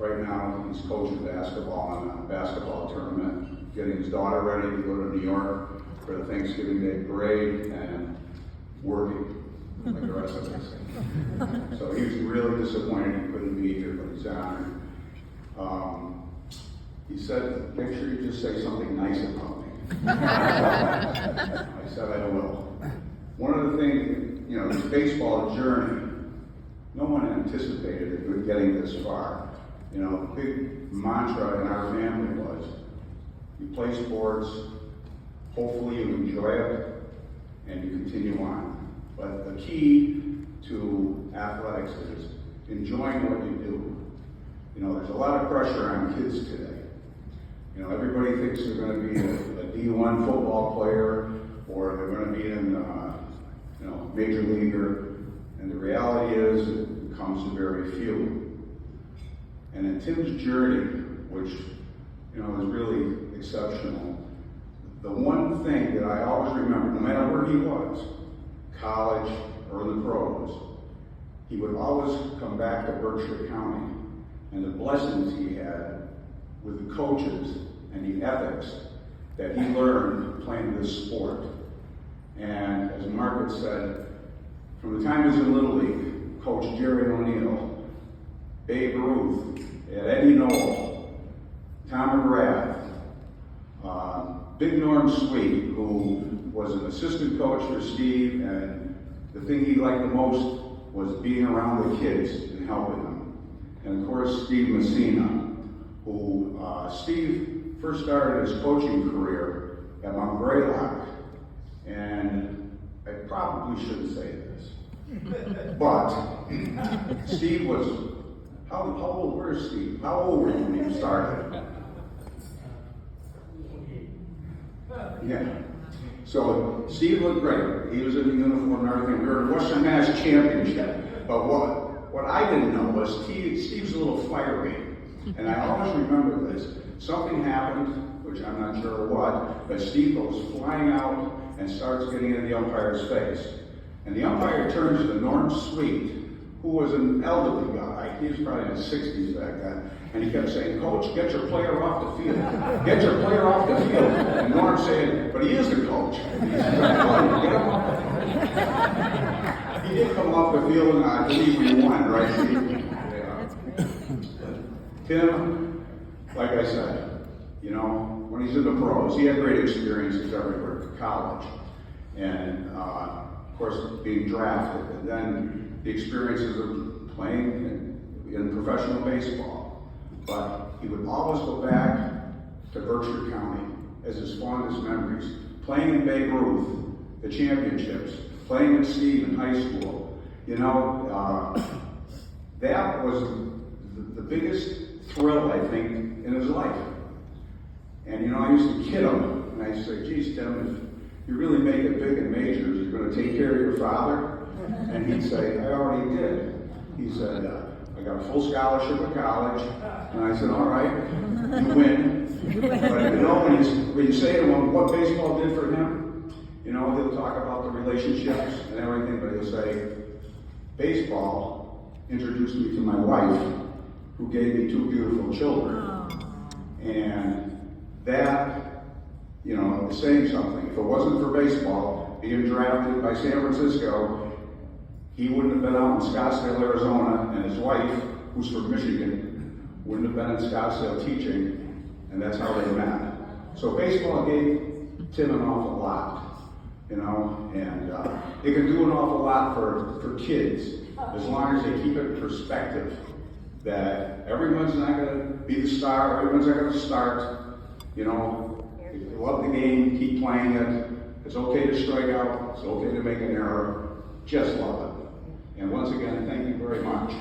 Right now, he's coaching basketball in a basketball tournament, getting his daughter ready to go to New York for the Thanksgiving Day parade, and working like the rest of us. So he was really disappointed he couldn't be here, but he's honored. He said, make sure you just say something nice about me. I said I will. One of the things, you know, this baseball journey, no one anticipated it we're getting this far. You know, the big mantra in our family was, you play sports, hopefully you enjoy it, and you continue on. But the key to athletics is enjoying what you do. You know, there's a lot of pressure on kids today. You know, everybody thinks they're going to be a D1 football player, or they're going to be in, you know, major leaguer. And the reality is, it comes to very few. And in Tim's journey, which, you know, is really exceptional, the one thing that I always remember, no matter where he was, college or in the pros, he would always come back to Berkshire County, and the blessings he had with the coaches and the ethics that he learned playing this sport. And as Margaret said, from the time he was in Little League, Coach Jerry O'Neill, Babe Ruth, Eddie Noel, Tom McGrath, Big Norm Sweet, who was an assistant coach for Steve, and the thing he liked the most was being around the kids and helping them. And of course, Steve Messina, who Steve first started his coaching career at Mount Greylock. And I probably shouldn't say this, but Steve was, how old, where's Steve? How old were you when you started? Yeah. So Steve looked great. He was in the uniform and everything. We were in Western Mass Championship. But what I didn't know was Steve's a little fiery. And I always remember this. Something happened, which I'm not sure what, but Steve goes flying out and starts getting in the umpire's face. And the umpire turns to Norm Sweet, who was an elderly guy. He was probably in his 60s back then. And he kept saying, Coach, get your player off the field. Get your player off the field. And Norm saying, but he is the coach. He said, get him off. He did come off the field, and I believe we won, right? Tim, like I said, you know, when he's in the pros, he had great experiences everywhere, college, and of course being drafted, and then the experiences of playing in professional baseball. But he would always go back to Berkshire County as his fondest memories, playing in Babe Ruth, the championships, playing with Steve in high school. You know, that was the biggest thrill, I think, in his life. And you know, I used to kid him, and I used to say, geez, Tim, if you really make it big in majors, you're going to take care of your father? And he'd say, I already did. He said, I got a full scholarship at college. And I said, all right, you win. But you know, when you say to him what baseball did for him, you know, he'll talk about the relationships and everything, but he'll say, baseball introduced me to my wife, who gave me two beautiful children. And that, you know, is saying something. If it wasn't for baseball, being drafted by San Francisco, he wouldn't have been out in Scottsdale, Arizona, and his wife, who's from Michigan, wouldn't have been in Scottsdale teaching, and that's how they met. So baseball gave Tim an awful lot, you know, and it can do an awful lot for kids, as long as they keep it in perspective, that everyone's not going to be the star, everyone's not going to start, you know, if you love the game, keep playing it, it's okay to strike out, it's okay to make an error, just love it. And once again, thank you very much.